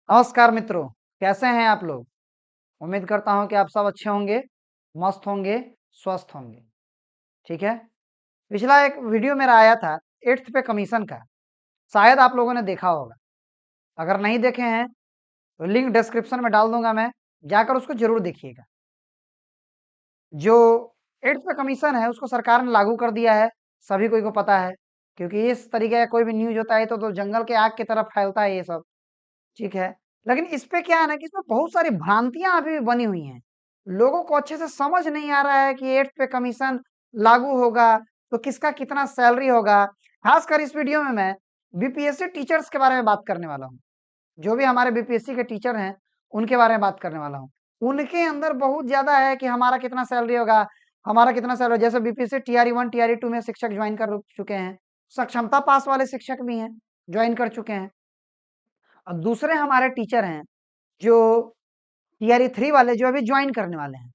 नमस्कार मित्रों, कैसे हैं आप लोग? उम्मीद करता हूँ कि आप सब अच्छे होंगे, मस्त होंगे, स्वस्थ होंगे, ठीक है? पिछला एक वीडियो मेरा आया था 8th पे कमीशन का, शायद आप लोगों ने देखा होगा। अगर नहीं देखे हैं, तो लिंक डिस्क्रिप्शन में डाल दूँगा मैं, जाकर उसको ज़रूर देखिएगा। जो 8th पे कमीशन है, उसको सरकार ने लागू कर दिया है, सभी कोई को पता है, क्योंकि इस तरीके का कोई भी न्यूज़ होता है तो जंगल के आग की तरह फैलता है ये सब। ठीक है। लेकिन इस पे क्या है ना कि इसमें बहुत सारी भ्रांतियाँ अभी भी बनी हुई हैं। लोगों को अच्छे से समझ नहीं आ रहा है कि 8th पे कमीशन लागू होगा, तो किसका कितना सैलरी होगा। ख़ासकर इस वीडियो में मैं बीपीएससी टीचर्स के बारे में बात करने वाला हूँ। जो भी हमारे बीपीएससी के टीचर हैं, उनके बारे में बात करने वाला हूँ। उनके अंदर बहुत ज़्यादा है कि हमारा कितना सैलरी होगा, हमारा कितना सैलरी जैसे बीपीएससी टीआरई 1, टीआरई 2 में शिक्षक जॉइन कर चुके हैं। सक्षमता पास वाले शिक्षक भी हैं, जॉइन कर चुके हैं। अब दूसरे हमारे टीचर हैं, जो टीआरई 3 वाले जो अभी जॉइन करने वाले हैं,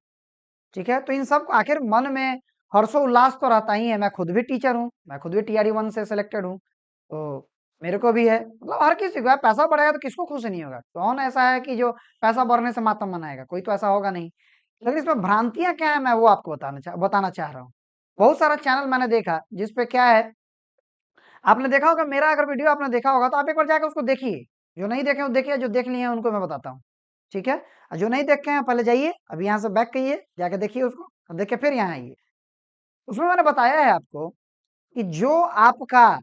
ठीक है? तो इन सब आखिर मन में हर्षोल्लास तो रहता ही है, मैं खुद भी टीचर हूँ, मैं खुद भी टीआरई 1 से सिलेक्टेड हूँ, तो मेरे को भी है। मतलब हर किसी को है, पैसा बढ़ेगा तो किसको खुश नहीं होगा? कौन ऐसा है कि जो पैसा बढ़ने से मातम मनाएगा? कोई तो ऐसा होगा नहीं। लेकिन इसमें भ्रांतियाँ क्या है मैं वो आपको बताना चाह रहा हूँ। बहुत सारा चैनल मैंने देखा जिस पे क्या है, आपने देखा होगा मेरा अगर वीडियो आपने देखा होगा तो आप एक बार जाके उसको देखिए। जो नहीं देखे वो देखिए, जो देख लिए हैं उनको मैं बताता हूँ। ठीक है? जो नहीं देखे हैं पहले जाइए, अभी यहाँ से बैक करिए, जाके देखिए उसको, और देख के फिर यहाँ आइए। उसमें मैंने बताया है आपको कि जो आपका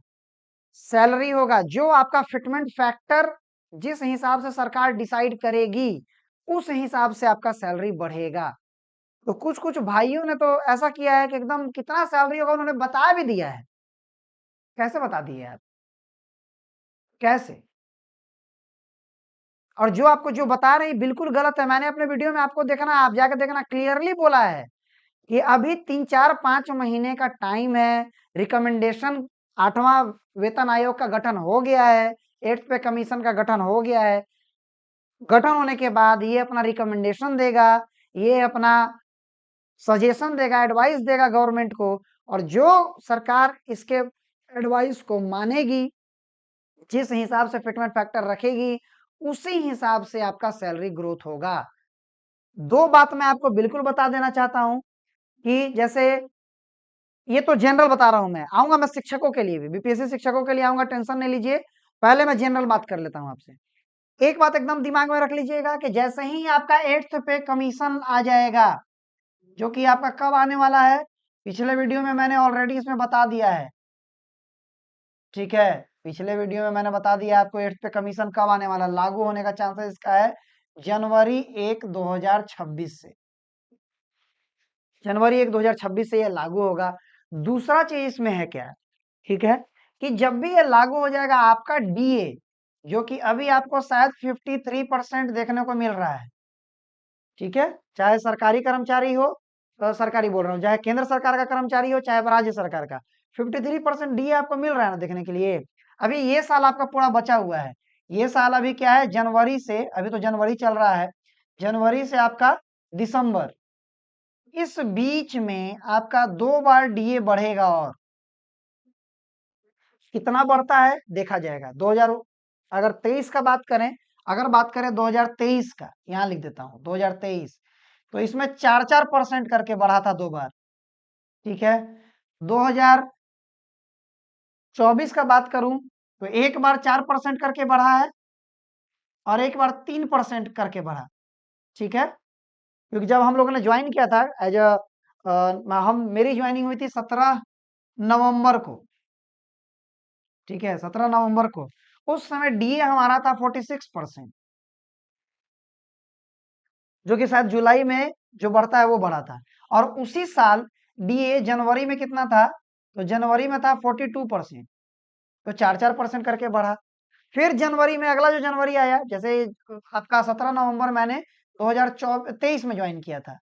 सैलरी होगा, जो आपका फिटमेंट फैक्टर जिस हिसाब से सरकार डिसाइड करेगी, उस हिसाब से आपका सैलरी बढ़ेगा। तो कुछ-कुछ भाइयों ने तो ऐसा किया है कि एकदम कितना सैलरी होगा उन्होंने बता भी दिया है। कैसे बता दिए आप? कैसे? और जो आपको जो बता रहे हैं बिल्कुल गलत है। मैंने अपने वीडियो में आपको देखना, आप जाके देखना, क्लियरली बोला है कि अभी 3, 4, 5 महीने का टाइम है। रिकमेंडेशन 8वां वेतन आयोग का गठन हो गया है, 8th पे कमीशन का गठन हो गया है। गठन होने के बाद ये अपना रिकमेंडेशन देगा, ये अपना सजेशन देगा, एडवाइस देगा गवर्नमेंट को, और जो सरकार इसके एडवाइस को मानेगी, जिस हिसाब से फिटमेंट फैक्टर रखेगी, उसी हिसाब से आपका सैलरी ग्रोथ होगा। 2 बात मैं आपको बिल्कुल बता देना चाहता हूँ कि जैसे ये तो जनरल बता रहा हूँ मैं, आऊँगा मैं शिक्षकों के लिए भी, बीपीएससी शिक्षकों के लिए आऊँगा, टेंशन नहीं लीजिए। पहले मैं जनरल बात कर लेता हूँ आपसे। एक बात एकदम दिमाग में रख लीजिएगा कि जैसे ही आपका 8th पे कमीशन आ जाएगा, जो कि आपका कब आने वाला है, पिछले वीडियो में मैंने ऑलरेडी इसमें बता दिया है। ठीक है? पिछले वीडियो में मैंने बता दिया आपको 8th पे कमीशन कब आने वाला है। लागू होने का चांसेस इसका है जनवरी 1, 2026 से। जनवरी 1, 2026 से ये लागू होगा। दूसरा चीज़ इसमें है क्या? ठीक है? कि जब भी ये लागू हो जाएगा आपका डीए, जो कि अभी आपको शायद 53% देखने को मिल रहा है। ठीक है? चाहे सरकारी कर्मचारी हो, सरकारी बोल रहा हूँ, चाहे केंद्र सरकार का कर्मचारी हो, चाहे राज्य सरकार का, 53% डीए आपको मिल रहा है ना देखने के लिए। अभी ये साल आपका पूरा बचा हुआ है। ये साल अभी क्या है, जनवरी से, अभी तो जनवरी चल रहा है, जनवरी से आपका दिसंबर, इस बीच में आपका 2 बार डीए बढ़ेगा, और कितना बढ़ता है देखा जाएगा। 2000 अगर 23 का बात करें, अगर बात करें 2023 का, यहाँ लिख देता हूँ 2023, तो इसमें 4-4% करके बढ़ा था 2 बार। ठीक है? 2024 का बात करूं तो एक बार 4% करके बढ़ा है, और एक बार 3% करके बढ़ा। ठीक है? क्योंकि जब हम लोगों ने ज्वाइन किया था एज अ हम मेरी ज्वाइनिंग हुई थी 17 नवंबर को। ठीक है? 17 नवंबर को। उस समय डीए हमारा था 46%, जो कि शायद जुलाई में जो बढ़ता है वो बढ़ा था। और उसी साल डीए जनवरी में कितना था, तो जनवरी में था 42%, तो 4-4% करके बढ़ा। फिर जनवरी में अगला जो जनवरी आया, जैसे आपका 17 नवंबर मैंने 2023 में ज्वाइन किया था,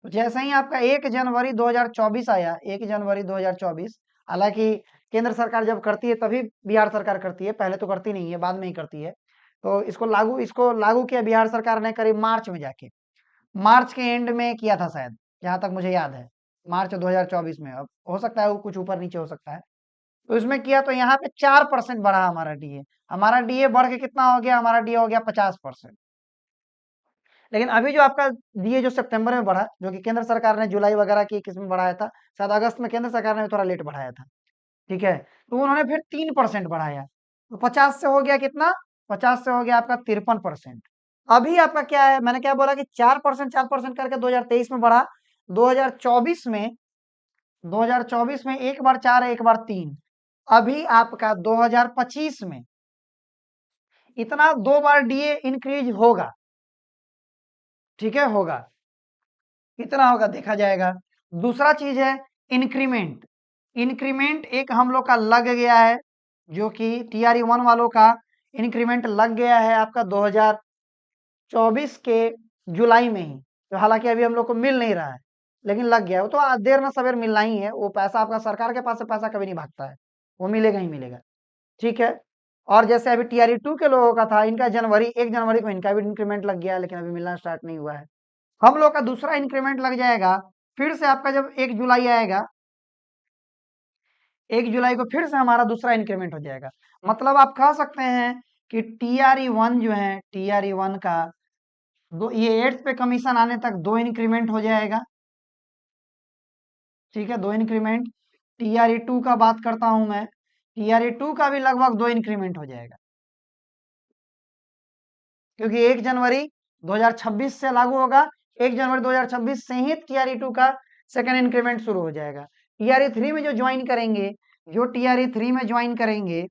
तो जैसे ही आपका 1 जनवरी 2024 आया, 1 जनवरी 2024, हालांकि केंद्र सरकार जब करती है तभी बिहार सरकार करती है, पहले तो करती नहीं है, बाद में ही करती है। तो इसको लागू किया बिहार सरकार ने करीब मार्च में जाके, मार्च के एंड में किया था शायद, जहां तक मुझे याद है, मार्च 2024 में। अब हो सकता है वो कुछ ऊपर नीचे हो सकता है। तो इसमें किया तो यहाँ पे 4% बढ़ा हमारा डीए। हमारा डीए बढ़ के कितना हो गया? हमारा डीए हो गया 50%। लेकिन अभी जो आपका डीए जो सितंबर में बढ़ा, जो कि केंद्र सरकार ने जुलाई वगैरह की किस्म बढ़ाया था, शायद अगस्त में केंद्र सरकार ने थोड़ा लेट बढ़ाया था, ठीक है, तो उन्होंने फिर 3% बढ़ाया, तो 50 से हो गया कितना? 50 से हो गया आपका 53%। अभी आपका क्या है, मैंने क्या बोला कि 4% करके 2023 में बढ़ा, 2024 में 2024 में एक बार 4 एक बार 3, अभी आपका 2025 में इतना 2 बार डीए इंक्रीज होगा, ठीक है, होगा, कितना होगा देखा जाएगा। दूसरा चीज है इंक्रीमेंट। इंक्रीमेंट एक हम लोग का लग गया है, जो कि टीआरई 1 वालों का इंक्रीमेंट लग गया है आपका 2024 के जुलाई में ही, तो हालांकि अभी हम लोग को मिल नहीं रहा है, लेकिन लग गया है। वो तो देर ना सवेर मिलना ही है, वो पैसा आपका सरकार के पास से पैसा कभी नहीं भागता है, वो मिलेगा ही मिलेगा, ठीक है। और जैसे अभी टीआरई 2 के लोगों का था, इनका 1 जनवरी को इनका भी इंक्रीमेंट लग गया है, लेकिन अभी मिलना स्टार्ट नहीं हुआ है। हम लोग का दूसरा इंक्रीमेंट लग जाएगा फिर से आपका, जब 1 जुलाई आएगा, 1 जुलाई को फिर से हमारा दूसरा इंक्रीमेंट हो जाएगा। मतलब आप कह सकते हैं कि टीआरई 1 जो है, टीआरई 1 का दो, ये 8th पे कमीशन आने तक 2 इंक्रीमेंट हो जाएगा, ठीक है, 2 इंक्रीमेंट। टीआरई 2 का बात करता हूं मैं, टीआरई 2 का भी लगभग 2 इंक्रीमेंट हो जाएगा, क्योंकि 1 जनवरी 2026 से लागू होगा। 1 जनवरी 2026 से ही टीआरई 2 का सेकेंड इंक्रीमेंट शुरू हो जाएगा। टीआरई 3 में जो ज्वाइन करेंगे, जो टीआरई 3 में ज्वाइन करेंगे,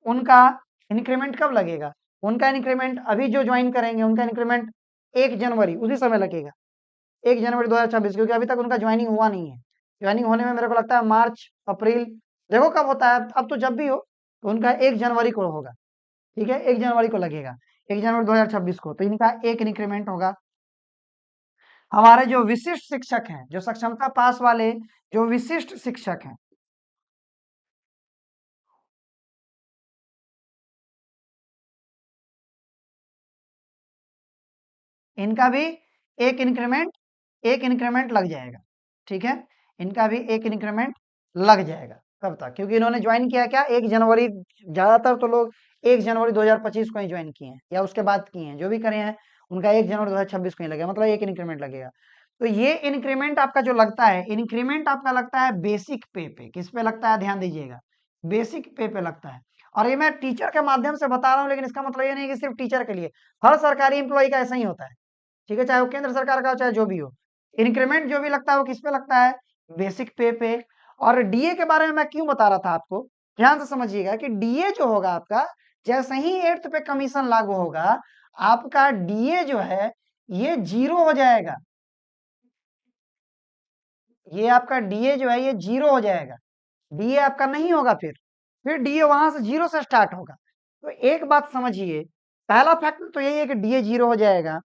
उनका इंक्रीमेंट कब लगेगा? उनका इंक्रीमेंट अभी जो ज्वाइन करेंगे उनका इंक्रीमेंट 1 जनवरी उसी समय लगेगा, 1 जनवरी 2026, क्योंकि अभी तक उनका ज्वाइनिंग हुआ नहीं है। ज्वाइनिंग होने में मेरे को लगता है मार्च अप्रैल, देखो कब होता है, अब तो जब भी हो तो उनका 1 जनवरी को होगा, ठीक है, 1 जनवरी को लगेगा, 1 जनवरी 2026 को, तो इनका एक इंक्रीमेंट होगा। हमारे जो विशिष्ट शिक्षक हैं, जो सक्षमता पास वाले जो विशिष्ट शिक्षक हैं, इनका भी एक इंक्रीमेंट लग जाएगा, ठीक है, इनका भी एक इंक्रीमेंट लग जाएगा। कब तक? क्योंकि इन्होंने ज्वाइन किया क्या, 1 जनवरी, ज्यादातर तो लोग 1 जनवरी 2025 को ही ज्वाइन किए हैं, या उसके बाद किए हैं, जो भी करे हैं उनका 1 जनवरी 2026 को ही लगेगा, मतलब एक इंक्रीमेंट लगेगा। तो ये इंक्रीमेंट आपका जो लगता है, इंक्रीमेंट आपका लगता है बेसिक पे किस पे लगता है, ध्यान दीजिएगा, बेसिक पे लगता है। और ये मैं टीचर के माध्यम से बता रहा हूँ, लेकिन इसका मतलब ये नहीं कि सिर्फ टीचर के लिए, हर सरकारी एम्प्लॉय का ऐसा ही होता है, ठीक है, चाहे वो केंद्र सरकार का हो चाहे जो भी हो। इंक्रीमेंट जो भी लगता है वो किस पे लगता है, बेसिक पे। और डीए के बारे में मैं क्यों बता रहा था आपको, ध्यान से समझिएगा कि डीए जो होगा आपका, जैसे ही 8th पे कमीशन लागू होगा, आपका डीए जो है ये 0 हो जाएगा, ये आपका डीए जो है ये 0 हो जाएगा, डीए आपका नहीं होगा, फिर डीए वहां से 0 से स्टार्ट होगा। तो एक बात समझिए, पहला फैक्टर तो यही है कि डीए 0 हो जाएगा।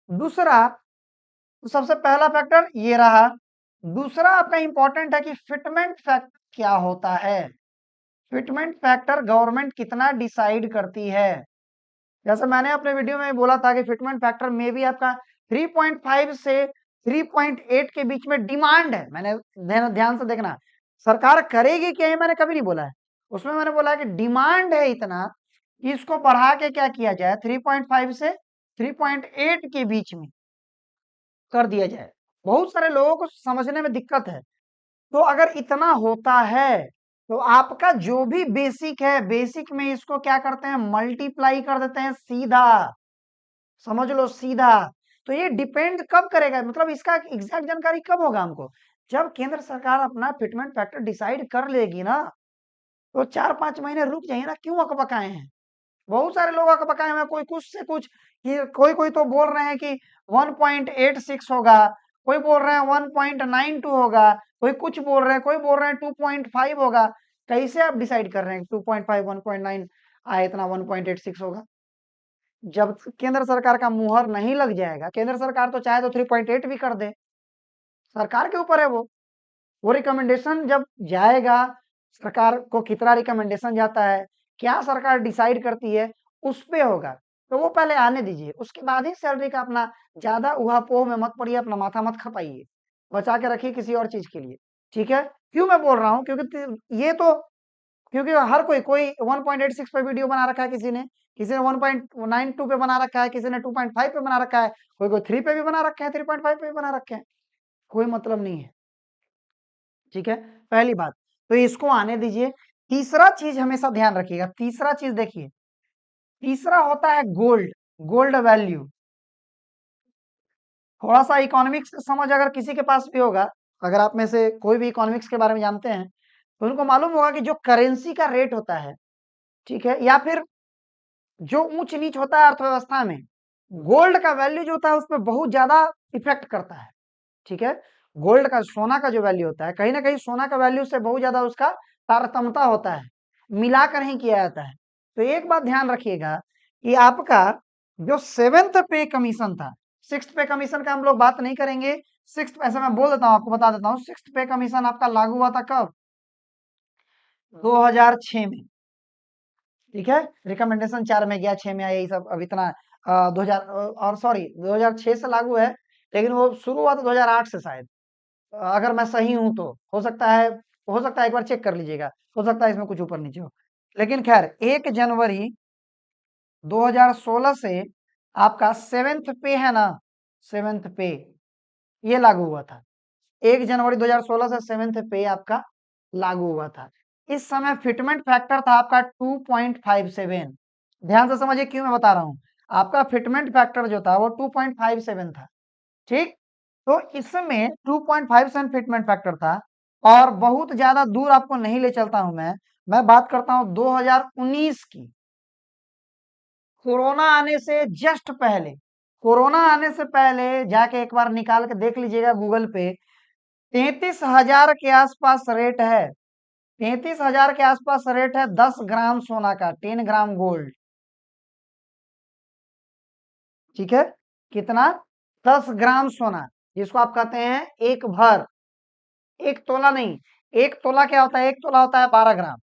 दूसरा, तो सबसे पहला फैक्टर ये रहा। दूसरा आपका इंपॉर्टेंट है कि फिटमेंट फैक्टर क्या होता है। फिटमेंट फैक्टर गवर्नमेंट कितना डिसाइड करती है। जैसे मैंने अपने वीडियो में बोला था कि फिटमेंट फैक्टर में भी आपका 3.5 से 3.8 के बीच में डिमांड है। मैंने ध्यान से देखना, सरकार करेगी क्या ये मैंने कभी नहीं बोला है, उसमें मैंने बोला है कि डिमांड है इतना कि इसको बढ़ा के क्या किया जाए, 3.5 से 3.8 के बीच में कर दिया जाए। बहुत सारे लोगों को समझने में दिक्कत है। तो अगर इतना होता है तो आपका जो भी बेसिक है, बेसिक में इसको क्या करते हैं, मल्टीप्लाई कर देते हैं सीधा, समझ लो सीधा। तो ये डिपेंड कब करेगा, मतलब इसका एग्जैक्ट जानकारी कब होगा हमको, जब केंद्र सरकार अपना फिटमेंट फैक्टर डिसाइड कर लेगी ना। तो 4-5 महीने रुक जाइए ना, क्यों अकबकाए हैं, बहुत सारे लोग अकबकाए हुए हैं, कोई कुछ से कुछ, कि कोई कोई तो बोल रहे हैं कि 1.86 होगा, कोई बोल रहे हैं 1.92 होगा, कोई कुछ बोल रहे हैं, कोई बोल रहे हैं 2.5 होगा। कैसे आप डिसाइड कर रहे हैं 2.5 1.9 आए, इतना 1.86 होगा? जब केंद्र सरकार का मुहर नहीं लग जाएगा, केंद्र सरकार तो चाहे तो 3.8 भी कर दे, सरकार के ऊपर है वो रिकमेंडेशन जब जाएगा, सरकार को कितना रिकमेंडेशन जाता है, क्या सरकार डिसाइड करती है, उस पे होगा। तो वो पहले आने दीजिए, उसके बाद ही सैलरी का अपना ज्यादा उहापोह में मत पड़िए, अपना माथा मत खपाइए, बचा के रखिए किसी और चीज के लिए, ठीक है। क्यों मैं बोल रहा हूँ, क्योंकि ये तो, क्योंकि हर कोई 1.86 पे वीडियो बना रखा है, किसी ने 1.92 पे बना रखा है, किसी ने 2.5 पे बना रखा है, कोई 3 पे भी बना रखे हैं, 3.5 पे भी बना रखे हैं, कोई मतलब नहीं है। ठीक है, पहली बात तो इसको आने दीजिए। तीसरा चीज हमेशा ध्यान रखिएगा, तीसरा चीज देखिए, तीसरा होता है गोल्ड, गोल्ड वैल्यू। थोड़ा सा इकोनॉमिक्स का समझ अगर किसी के पास भी होगा, अगर आप में से कोई भी इकोनॉमिक्स के बारे में जानते हैं, तो उनको मालूम होगा कि जो करेंसी का रेट होता है, ठीक है, या फिर जो ऊंच नीच होता है अर्थव्यवस्था में, गोल्ड का वैल्यू जो होता है उस पर बहुत ज्यादा इफेक्ट करता है। ठीक है, गोल्ड का, सोना का जो वैल्यू होता है, कहीं ना कहीं सोना का वैल्यू से बहुत ज्यादा उसका तारतम्यता होता है, मिलाकर ही किया जाता है। तो एक बात ध्यान रखिएगा कि आपका जो सेवेंथ पे कमीशन था, सिक्स पे कमीशन का हम लोग बात नहीं करेंगे। सिक्स, ऐसा मैं बोल देता हूँ, आपको बता देता हूँ, सिक्स पे कमीशन आपका लागू हुआ था कब? 2006 में। ठीक है, रिकमेंडेशन 4 में गया, 6 में आया, ये सब अब इतना 2000 और सॉरी 2006 से लागू है, लेकिन वो शुरू हुआ था 2008 से शायद, अगर मैं सही हूं तो। हो सकता है एक बार चेक कर लीजिएगा, हो सकता है इसमें कुछ ऊपर नीचे हो, लेकिन खैर 1 जनवरी 2016 से आपका सेवेंथ पे है ना, सेवेंथ पे ये लागू हुआ था। 1 जनवरी 2016 से सेवेंथ पे आपका लागू हुआ था। इस समय फिटमेंट फैक्टर था आपका 2.57। ध्यान से समझिए क्यों मैं बता रहा हूं, आपका फिटमेंट फैक्टर जो था वो 2.57 था। ठीक, तो इसमें 2.57 फिटमेंट फैक्टर था, और बहुत ज्यादा दूर आपको नहीं ले चलता हूं मैं बात करता हूं 2019 की, कोरोना आने से जस्ट पहले, कोरोना आने से पहले जाके एक बार निकाल के देख लीजिएगा गूगल पे, 33,000 के आसपास रेट है, 33,000 के आसपास रेट है 10 ग्राम सोना का, 10 ग्राम गोल्ड। ठीक है, कितना? 10 ग्राम सोना, जिसको आप कहते हैं एक भर, एक तोला नहीं। एक तोला क्या होता है? एक तोला होता है 12 ग्राम,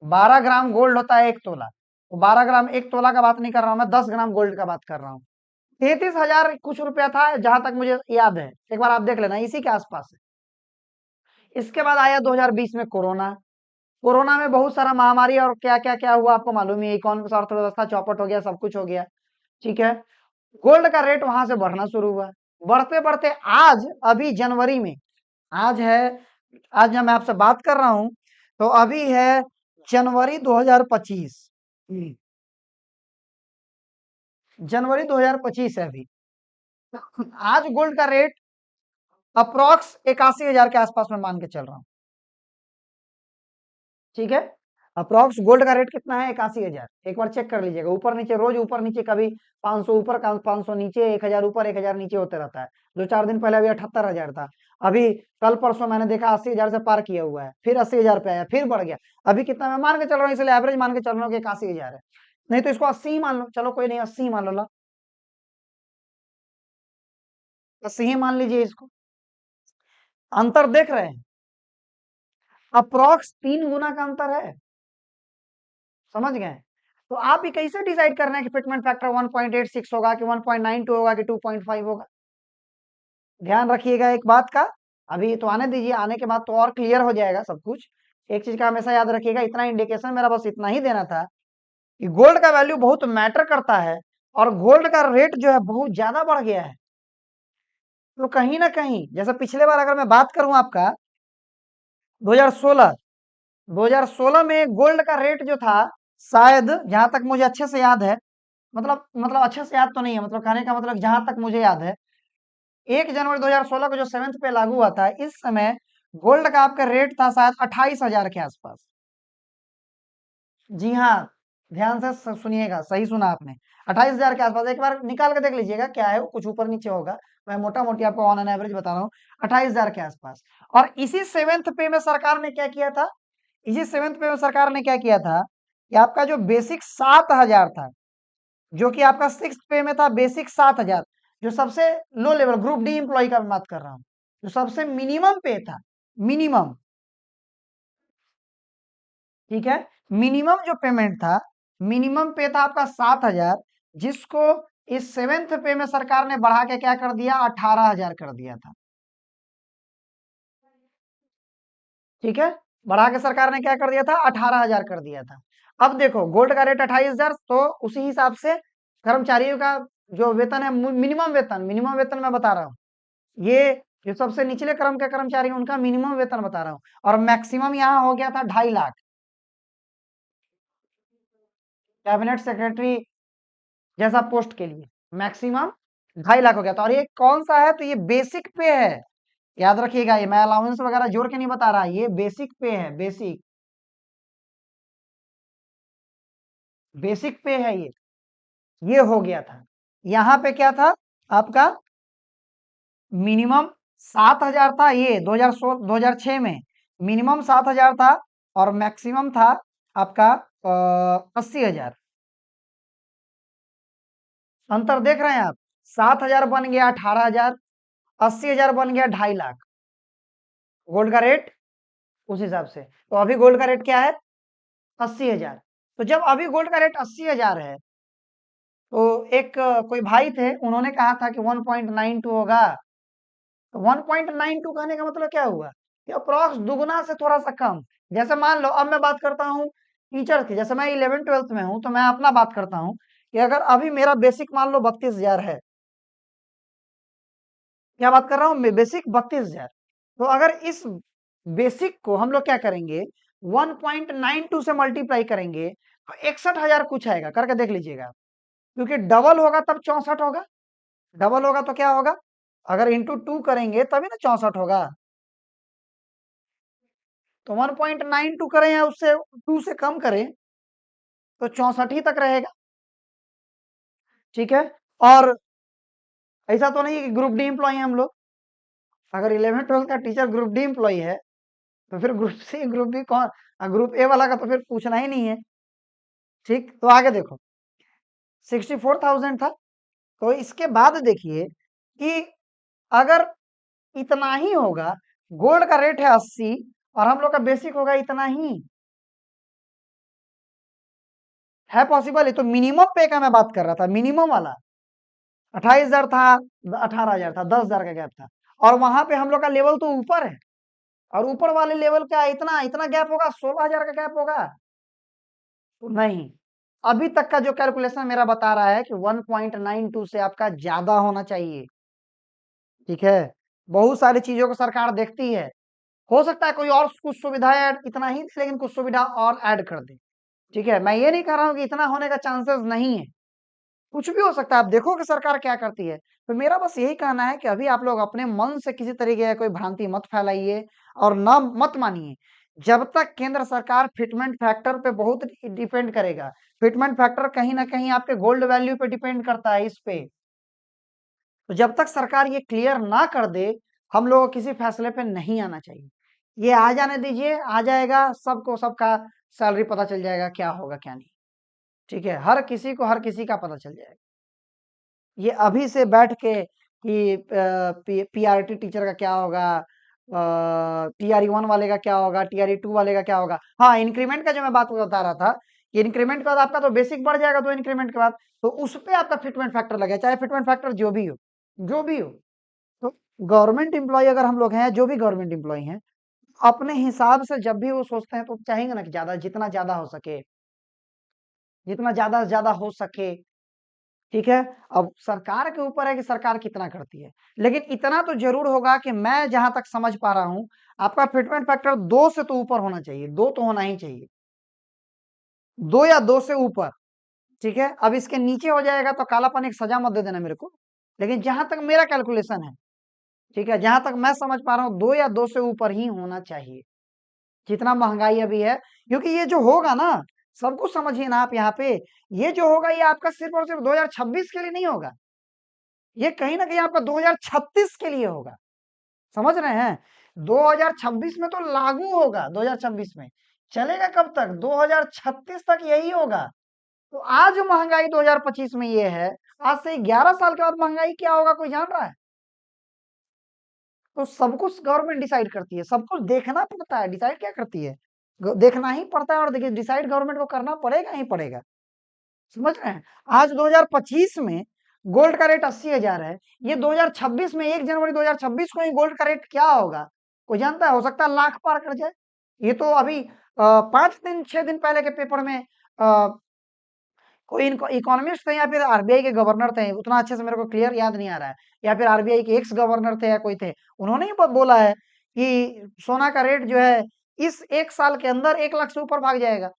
12 ग्राम गोल्ड होता है एक तोला। तो 12 ग्राम, एक तोला का बात नहीं कर रहा हूं मैं, 10 ग्राम गोल्ड का बात कर रहा हूँ। 33,000 कुछ रुपया था जहां तक मुझे याद है, एक बार आप देख लेना, इसी के आसपास है। इसके बाद आया 2020 में कोरोना, कोरोना में बहुत सारा महामारी और क्या क्या क्या हुआ आपको मालूम ही है, इकोनॉमिक अर्थव्यवस्था चौपट हो गया, सब कुछ हो गया। ठीक है, गोल्ड का रेट वहां से बढ़ना शुरू हुआ, बढ़ते बढ़ते आज अभी जनवरी में, आज है, आज जब मैं आपसे बात कर रहा हूं तो अभी है जनवरी 2025, जनवरी 2025 है अभी। आज गोल्ड का रेट अप्रोक्स 81,000 के आसपास में मान के चल रहा हूं। ठीक है, अप्रोक्स गोल्ड का रेट कितना है? 81,000। एक बार चेक कर लीजिएगा, ऊपर नीचे, रोज ऊपर नीचे, कभी 500 ऊपर, 500 नीचे, 1,000 ऊपर, 1,000 नीचे होते रहता है। 2-4 दिन पहले अभी 78,000 था, अभी कल परसों मैंने देखा 80,000 से पार किया हुआ है, फिर 80,000 पे आया, फिर बढ़ गया। अभी कितना मैं मान के चल रहा हूँ, इसलिए एवरेज मान के चल रहा हूँ कि 81,000 है, नहीं तो इसको 80 मान लो, चलो कोई नहीं, 80 मान लो, 80 ही मान लीजिए इसको। अंतर देख रहे हैं, अप्रोक्स 3 गुना का अंतर है, समझ गए? तो आप ही कैसे डिसाइड करना है कि फिटमेंट फैक्टर 1.86 होगा कि 1.92 होगा कि 2.5 होगा? ध्यान रखिएगा एक बात का, अभी तो आने दीजिए, आने के बाद तो और क्लियर हो जाएगा सब कुछ। एक चीज का हमेशा याद रखिएगा, इतना इंडिकेशन मेरा बस इतना ही देना था कि गोल्ड का वैल्यू बहुत मैटर करता है, और गोल्ड का रेट जो है बहुत ज्यादा बढ़ गया है। तो कहीं ना कहीं, जैसे पिछले बार अगर मैं बात करूं आपका 2016, 2016 में गोल्ड का रेट जो था, शायद जहां तक मुझे अच्छे से याद है, मतलब अच्छे से याद तो नहीं है, मतलब कहने का मतलब जहां तक मुझे याद है, 1 जनवरी 2016 को जो सेवेंथ पे लागू हुआ था, इस समय गोल्ड का आपका रेट था शायद 28,000 के आसपास। जी हाँ, ध्यान से सुनिएगा, सही सुना आपने, 28,000 के आसपास। एक बार निकाल के देख लीजिएगा क्या है वो, कुछ ऊपर नीचे होगा, मैं मोटा मोटी आपको ऑन एन एवरेज बता रहा हूँ, 28,000 के आसपास। और इसी सेवेंथ पे में सरकार ने क्या किया था, इसी सेवेंथ पे में सरकार ने क्या किया था कि आपका जो बेसिक 7,000 था, जो कि आपका सिक्स पे में था बेसिक 7,000, जो सबसे low level group D employee का मैं बात कर रहा हूँ, जो सबसे मिनिमम पे था, मिनिमम, ठीक है, मिनिमम जो पेमेंट था, मिनिमम पे था आपका 7,000, जिसको इस सेवेंथ पे में सरकार ने बढ़ा के क्या कर दिया, 18,000 कर दिया था। ठीक है, बढ़ा के सरकार ने क्या कर दिया था, 18,000 कर दिया था। अब देखो गोल्ड का रेट 28,000, तो उसी हिसाब से कर्मचारियों का जो वेतन है, मिनिमम वेतन मैं बता रहा हूँ, ये जो सबसे निचले क्रम के कर्मचारी हैं, उनका मिनिमम वेतन बता रहा हूँ, और मैक्सिमम यहाँ हो गया था 2.5 लाख कैबिनेट सेक्रेटरी जैसा पोस्ट के लिए, मैक्सिमम 2.5 लाख हो गया था। और ये कौन सा है, तो ये बेसिक पे है, याद रखिएगा, ये मैं अलाउंस वगैरह जोड़ के नहीं बता रहा, ये बेसिक पे है, बेसिक पे है ये हो गया था। यहाँ पे क्या था आपका, मिनिमम 7,000 था, ये 2016 2006 में मिनिमम 7,000 था, और मैक्सिमम था आपका 80,000। अंतर देख रहे हैं आप, 7,000 बन गया 18,000, 80,000 बन गया 2.5 लाख गोल्ड का रेट उस हिसाब से। तो अभी गोल्ड का रेट क्या है, 80,000। तो जब अभी गोल्ड का रेट 80,000 है, तो एक कोई भाई थे, उन्होंने कहा था कि 1.92 होगा। तो 1.92 कहने का मतलब क्या हुआ, कि अप्रॉक्स दुगुना से थोड़ा सा कम। जैसे मान लो अब मैं बात करता हूँ टीचर की, जैसे मैं 11th-12th में हूँ, तो मैं अपना बात करता हूँ कि अगर अभी मेरा बेसिक मान लो 32,000 है, क्या बात कर रहा हूँ, बेसिक 32,000। तो अगर इस बेसिक को हम लोग क्या करेंगे, 1.92 से मल्टीप्लाई करेंगे, तो 61,000 कुछ आएगा, करके देख लीजिएगा। क्योंकि डबल होगा तब 64 होगा, डबल होगा तो क्या होगा, अगर इंटू 2 करेंगे तभी ना 64 होगा। तो 1.92 करें या उससे 2 से कम करें, तो 64 ही तक रहेगा। ठीक है, और ऐसा तो नहीं कि ग्रुप डी एम्प्लॉय हैं हम लोग। अगर 11th-12th का टीचर ग्रुप डी एम्प्लॉय है, तो फिर ग्रुप सी ग्रुप बी कौन, ग्रुप ए वाला का तो फिर पूछना ही नहीं है। ठीक, तो आगे देखो, 64,000 था। तो इसके बाद देखिए कि अगर इतना ही होगा, गोल्ड का रेट है 80 और हम लोग का बेसिक होगा इतना ही, है पॉसिबल है। तो मिनिमम पे का मैं बात कर रहा था, मिनिमम वाला 28,000 था, 18,000 था, 10,000 का गैप था। और वहां पे हम लोग का लेवल तो ऊपर है, और ऊपर वाले लेवल क्या इतना इतना गैप होगा, 16,000 का गैप होगा, तो नहीं। अभी तक का जो कैलकुलेशन मेरा बता रहा है कि 1.92 से आपका ज्यादा होना चाहिए। ठीक है, बहुत सारी चीजों को सरकार देखती है, हो सकता है कोई और कुछ सुविधाएं इतना ही दे, लेकिन कुछ सुविधा और ऐड कर दे। ठीक है, मैं ये नहीं कह रहा हूं कि इतना होने का चांसेस नहीं है, कुछ भी हो सकता है, आप देखो कि सरकार क्या करती है। तो मेरा बस यही कहना है कि अभी आप लोग अपने मन से किसी तरीके का कोई भ्रांति मत फैलाइए, और ना मत मानिए। जब तक केंद्र सरकार फिटमेंट फैक्टर पे बहुत डिपेंड करेगा, फिटमेंट फैक्टर कहीं ना कहीं आपके गोल्ड वैल्यू पे डिपेंड करता है, इस पे। तो जब तक सरकार ये क्लियर ना कर दे, हम लोगों को किसी फैसले पे नहीं आना चाहिए। ये आ जाने दीजिए, आ जाएगा, सबको सबका सैलरी पता चल जाएगा, क्या होगा क्या नहीं। ठीक है, हर किसी को हर किसी का पता चल जाएगा। ये अभी से बैठ के कि पीआरटी टीचर का क्या होगा, टीआरई 1 वाले का क्या होगा, टीआरई 2 वाले का क्या होगा। हाँ, इंक्रीमेंट का जो मैं बात बता रहा था, कि इंक्रीमेंट के बाद आपका तो बेसिक बढ़ जाएगा, 2 इंक्रीमेंट के बाद, तो उस पे आपका फिटमेंट फैक्टर लगेगा, चाहे फिटमेंट फैक्टर जो भी हो, जो भी हो। तो गवर्नमेंट एम्प्लॉय अगर हम लोग हैं, जो भी गवर्नमेंट एम्प्लॉय हैं, अपने हिसाब से जब भी वो सोचते हैं, तो चाहेंगे ना कि ज्यादा, जितना ज्यादा हो सके, जितना ज्यादा से ज्यादा हो सके। ठीक है, अब सरकार के ऊपर है कि सरकार कितना करती है, लेकिन इतना तो जरूर होगा कि मैं जहां तक समझ पा रहा हूं, आपका फिटमेंट फैक्टर 2 से तो ऊपर होना चाहिए, 2 तो होना ही चाहिए, 2 या 2 से ऊपर। ठीक है, अब इसके नीचे हो जाएगा तो कालापन एक सजा मत दे देना मेरे को, लेकिन जहां तक मेरा कैलकुलेशन है, ठीक है, जहां तक मैं समझ पा रहा हूँ, 2 या 2 से ऊपर ही होना चाहिए, जितना महंगाई अभी है। क्योंकि ये जो होगा ना, सब कुछ समझिए ना आप यहाँ पे, ये जो होगा ये आपका सिर्फ और सिर्फ 2026 के लिए नहीं होगा, ये कहीं ना कहीं आपका 2036 के लिए होगा, समझ रहे हैं। 2026 में तो लागू होगा, 2026 में चलेगा कब तक, 2036 तक यही होगा। तो आज जो महंगाई 2025 में ये है, आज से 11 साल के बाद महंगाई क्या होगा, कोई जान रहा है। तो सब कुछ गवर्नमेंट डिसाइड करती है, सब कुछ देखना पड़ता है, डिसाइड क्या करती है, देखना ही पड़ता है, और देखिए डिसाइड गवर्नमेंट को करना पड़ेगा ही पड़ेगा, समझ रहे हैं। आज 2025 में गोल्ड का रेट 80,000 है, ये 2026 में 1 जनवरी 2026 को ही गोल्ड का रेट क्या होगा, कोई जानता है, हो सकता है लाख पार कर जाए। ये तो अभी 5 दिन 6 दिन पहले के पेपर में कोई इनको इकोनॉमिस्ट थे या फिर आरबीआई के गवर्नर थे, उतना अच्छे से मेरे को क्लियर याद नहीं आ रहा है, या फिर आरबीआई के एक्स गवर्नर थे या कोई थे, उन्होंने ही बोला है कि सोना का रेट जो है इस 1 साल के अंदर 1 लाख से ऊपर भाग जाएगा।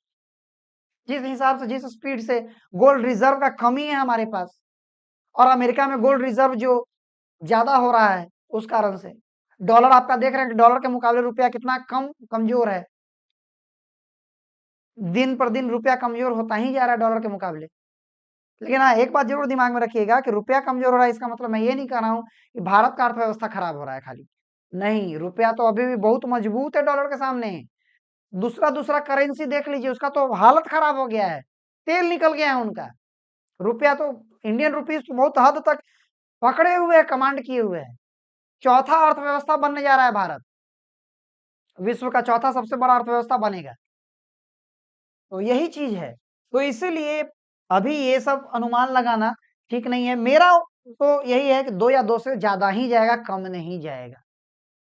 जिस हिसाब से जिस स्पीड से गोल्ड रिजर्व का कमी है हमारे पास, और अमेरिका में गोल्ड रिजर्व जो ज्यादा हो रहा है उस कारण से डॉलर आपका देख रहे हैं कि डॉलर के मुकाबले रुपया कितना कमजोर है। दिन पर दिन रुपया कमजोर होता ही जा रहा है डॉलर के मुकाबले। लेकिन हाँ, एक बात जरूर दिमाग में रखिएगा कि रुपया कमजोर हो रहा है इसका मतलब मैं ये नहीं कह रहा हूं कि भारत का अर्थव्यवस्था खराब हो रहा है खाली। नहीं, रुपया तो अभी भी बहुत मजबूत है डॉलर के सामने। दूसरा दूसरा करेंसी देख लीजिए, उसका तो हालत खराब हो गया है, तेल निकल गया है उनका। रुपया तो इंडियन रुपीज तो बहुत हद तक पकड़े हुए है, कमांड किए हुए है। चौथा अर्थव्यवस्था बनने जा रहा है भारत, विश्व का चौथा सबसे बड़ा अर्थव्यवस्था बनेगा। तो यही चीज है। तो इसीलिए अभी ये सब अनुमान लगाना ठीक नहीं है। मेरा तो यही है कि 2 या 2 से ज्यादा ही जाएगा, कम नहीं जाएगा।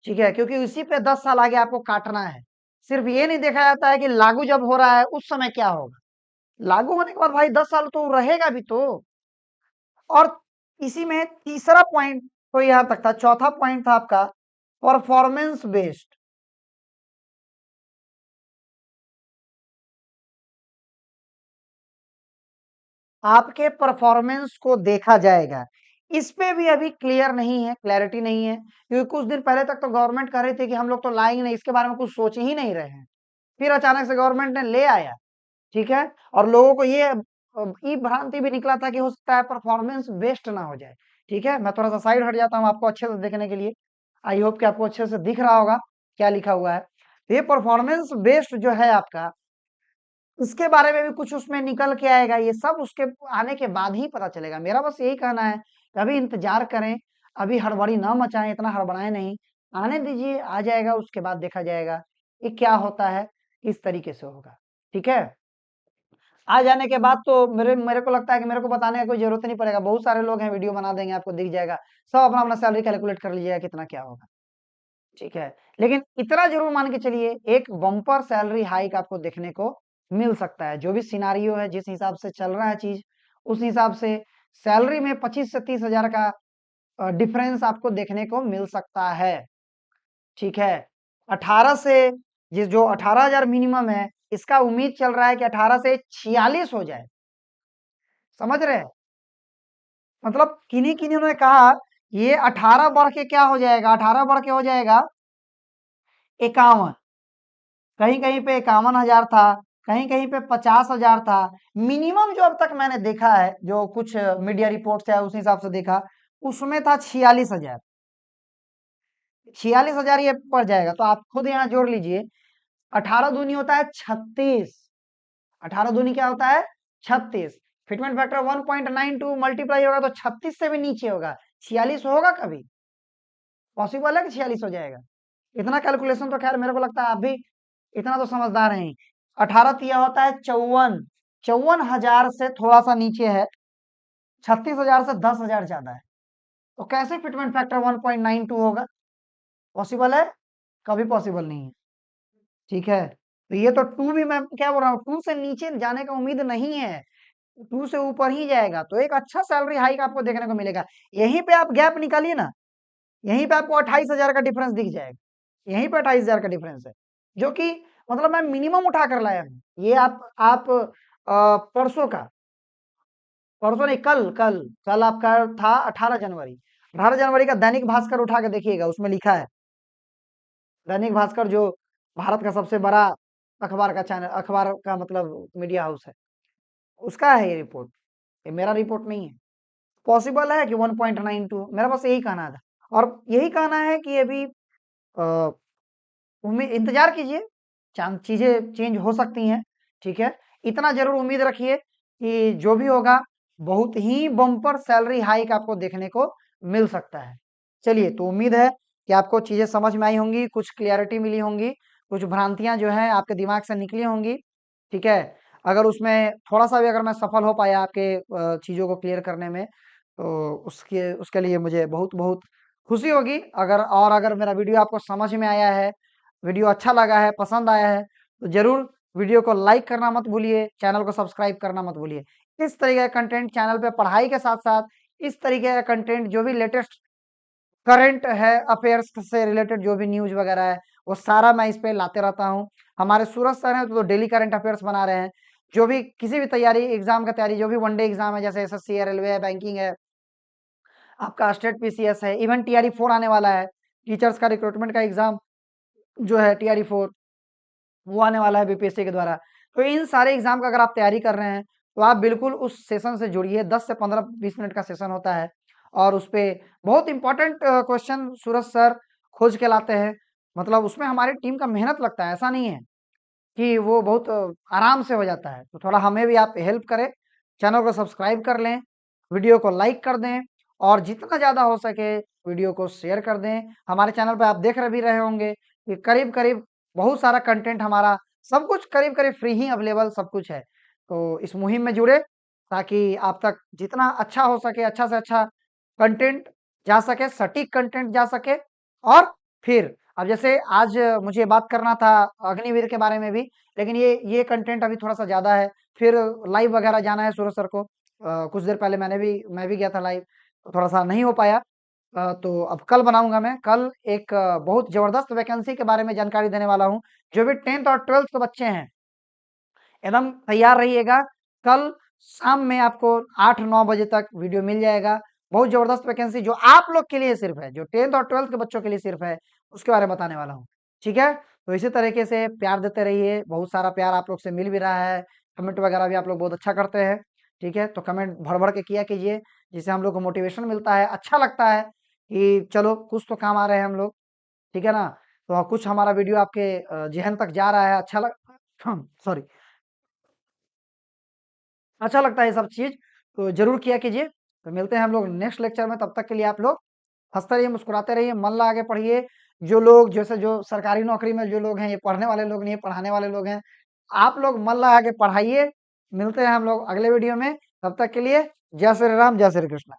ठीक है, क्योंकि इसी पे 10 साल आगे आपको काटना है। सिर्फ ये नहीं देखा जाता है कि लागू जब हो रहा है उस समय क्या होगा। लागू होने के बाद भाई 10 साल तो रहेगा भी तो। और इसी में तीसरा पॉइंट तो यहां तक था, चौथा पॉइंट था आपका परफॉर्मेंस बेस्ड। आपके परफॉर्मेंस को देखा जाएगा। इस पे भी अभी क्लियर नहीं है, क्लैरिटी नहीं है, क्योंकि कुछ दिन पहले तक तो गवर्नमेंट कह रही थी कि हम लोग तो लाएंगे नहीं, इसके बारे में कुछ सोच ही नहीं रहे हैं। फिर अचानक से गवर्नमेंट ने ले आया। ठीक है, और लोगों को ये भ्रांति भी निकला था कि हो सकता है परफॉर्मेंस बेस्ड ना हो जाए। ठीक है, मैं थोड़ा सा साइड हट जाता हूँ आपको अच्छे से देखने के लिए। आई होप कि आपको अच्छे से दिख रहा होगा क्या लिखा हुआ है। तो ये परफॉर्मेंस बेस्ड जो है आपका, इसके बारे में भी कुछ उसमें निकल के आएगा, ये सब उसके आने के बाद ही पता चलेगा। मेरा बस यही कहना है कि अभी इंतजार करें, अभी हड़बड़ी ना मचाएं, इतना हड़बड़ाएं नहीं, आने दीजिए, आ जाएगा, उसके बाद देखा जाएगा ये क्या होता है, किस तरीके से होगा। ठीक है, आ जाने के बाद तो मेरे मेरे को लगता है कि मेरे को बताने का कोई जरूरत नहीं पड़ेगा, बहुत सारे लोग हैं, वीडियो बना देंगे, आपको दिख जाएगा। सब अपना अपना सैलरी कैलकुलेट कर लीजिएगा कितना क्या होगा। ठीक है, लेकिन इतना जरूर मान के चलिए, एक बम्पर सैलरी हाइक आपको देखने को मिल सकता है। जो भी सिनारियो है, जिस हिसाब से चल रहा है चीज, उस हिसाब से सैलरी में 25 से 30 हजार का डिफरेंस आपको देखने को मिल सकता है। ठीक है, 18 से जिस जो 18 हजार मिनिमम है, इसका उम्मीद चल रहा है कि 18 से 46 हो जाए। समझ रहे हैं, मतलब किन्हीं किन्हीं ने कहा ये 18 बढ़ के क्या हो जाएगा, 18 बढ़ के हो जाएगा 51। कहीं कहीं पे 51 हजार था, कहीं कहीं पे 50 हजार था। मिनिमम जो अब तक मैंने देखा है, जो कुछ मीडिया रिपोर्ट है उस हिसाब से देखा, उसमें था 46 हजार। 46 हजार ये पड़ जाएगा, तो आप खुद यहाँ जोड़ लीजिए। 18 दूनी होता है 36। 18 दूनी क्या होता है? 36। फिटमेंट फैक्टर 1.92 मल्टीप्लाई होगा तो 36 से भी नीचे होगा। 46 होगा कभी? पॉसिबल है कि 46 हो जाएगा? इतना कैलकुलेशन तो खैर मेरे को लगता है आप भी इतना तो समझदार हैं। 18 तिया होता है 54। 54 हजार से थोड़ा सा नीचे है, 36 हजार से 10 हजार ज्यादा है। तो कैसे फिटमेंट फैक्टर 1.92 होगा? पॉसिबल है? कभी पॉसिबल नहीं है। ठीक है, तो ये तो टू भी मैं क्या बोल रहा हूँ, टू से नीचे जाने का उम्मीद नहीं है, टू से ऊपर ही जाएगा। तो एक अच्छा सैलरी हाइक आपको देखने को मिलेगा। यहीं पे आप गैप निकालिए ना, यहीं पे आपको 28 हजार का डिफरेंस दिख जाएगा। यहीं पे 28 हजार का डिफरेंस है, जो कि मतलब मैं मिनिमम उठा कर लाया हूँ। ये आप परसों का, परसों नहीं, कल कल कल आपका था 18 जनवरी। 18 जनवरी का दैनिक भास्कर उठा के देखिएगा, उसमें लिखा है। दैनिक भास्कर जो भारत का सबसे बड़ा अखबार का चैनल, अखबार का मतलब मीडिया हाउस है, उसका है ये रिपोर्ट, ये मेरा रिपोर्ट नहीं है। पॉसिबल है कि 1.92, मेरा बस यही कहना था। और यही कहना है कि अभी उम्मीद इंतजार कीजिए, चीजें चेंज हो सकती हैं। ठीक है, इतना जरूर उम्मीद रखिए कि जो भी होगा बहुत ही बम्पर सैलरी हाइक आपको देखने को मिल सकता है। चलिए, तो उम्मीद है कि आपको चीजें समझ में आई होंगी, कुछ क्लियरिटी मिली होंगी, कुछ भ्रांतियां जो है आपके दिमाग से निकली होंगी। ठीक है, अगर उसमें थोड़ा सा भी अगर मैं सफल हो पाया आपके चीजों को क्लियर करने में, तो उसके उसके लिए मुझे बहुत बहुत खुशी होगी। अगर मेरा वीडियो आपको समझ में आया है, वीडियो अच्छा लगा है, पसंद आया है, तो ज़रूर वीडियो को लाइक करना मत भूलिए, चैनल को सब्सक्राइब करना मत भूलिए। इस तरीके का कंटेंट चैनल पे पढ़ाई के साथ-साथ इस तरीके का कंटेंट जो भी लेटेस्ट करंट है अफेयर्स से रिलेटेड जो भी न्यूज़ वगैरह है, वो सारा मैं इस पे लाते रहता हूँ। हमारे सूरज सर हैं तो डेली करंट अफेयर्स बना रहे हैं। जो भी किसी भी तैयारी एग्ज़ाम का तैयारी जो भी वन डे एग्ज़ाम है जैसे एसएससी है, रेलवे है, बैंकिंग है, आपका स्टेट पीसीएस है, इवन टीआरई 4 आने वाला है। टीचर्स का रिक्रूटमेंट का एग्ज़ाम जो है टीआरई 4 वो आने वाला है बीपीएससी के द्वारा। तो इन सारे एग्ज़ाम का अगर आप तैयारी कर रहे हैं, तो आप बिल्कुल उस सेशन से जुड़िए। 10 से 15-20 मिनट का सेशन होता है और उसपे बहुत इम्पोर्टेंट क्वेश्चन सूरज सर खोज के लाते हैं। मतलब उसमें हमारी टीम का मेहनत लगता है, ऐसा नहीं है कि वो बहुत आराम से हो जाता है। तो थोड़ा हमें भी आप हेल्प करें, चैनल को सब्सक्राइब कर लें, वीडियो को लाइक कर दें और जितना ज़्यादा हो सके वीडियो को शेयर कर दें। हमारे चैनल पे आप देख भी रहे होंगे कि करीब-करीब बहुत सारा कंटेंट हमारा सब कुछ करीब-करीब फ्री ही अवेलेबल सब कुछ है। तो इस मुहिम में जुड़े ताकि आप तक जितना अच्छा हो सके, अच्छा से अच्छा कंटेंट जा सके, सटीक कंटेंट जा सके और फिर अब जैसे आज मुझे बात करना था अग्निवीर के बारे में भी, लेकिन ये कंटेंट अभी थोड़ा-सा ज़्यादा है। फिर लाइव वगैरह जाना है सूरज सर को। कुछ देर पहले मैं भी गया था लाइव, तो थोड़ा-सा नहीं हो पाया। तो अब कल बनाऊँगा मैं। कल एक बहुत ज़बरदस्त वैकेंसी के बारे में जानकारी देने वाला हूँ। जो भी 10th और 12th के बच्चे हैं, एकदम तैयार रहिएगा। कल शाम में आपको 8-9 बजे तक वीडियो मिल जाएगा। बहुत ज़बरदस्त वैकेंसी जो आप लोग के लिए सिर्फ़ है, जो 10th और 12th के बच्चों के लिए सिर्फ़ है, उसके बारे में बताने वाला हूँ। ठीक है? तो इसी तरीके से प्यार देते रहिए, बहुत सारा प्यार आप लोग से मिल भी रहा है, कमेंट वगैरह भी आप लोग बहुत अच्छा करते हैं। ठीक है? तो कमेंट भर-भर के किया कीजिए, जिससे हम लोग को मोटिवेशन मिलता है, अच्छा लगता है कि चलो कुछ तो काम आ रहे हैं हम लोग। ठीक है ना? तो कुछ हमारा वीडियो आपके ज़हन तक जा रहा है, अच्छा लग सॉरी अच्छा लगता है ये सब चीज़, तो ज़रूर किया कीजिए। तो मिलते हैं हम लोग नेक्स्ट लेक्चर में, तब तक के लिए आप लोग हँसते रहिए, मुस्कुराते रहिए, मन लगा के पढ़िए। जो लोग जैसे जो सरकारी नौकरी में जो लोग हैं, ये पढ़ने वाले लोग नहीं, ये पढ़ाने वाले लोग हैं। आप लोग मन लगा के पढ़ाइए। मिलते हैं हम लोग अगले वीडियो में, तब तक के लिए जय श्री राम, जय श्री कृष्ण।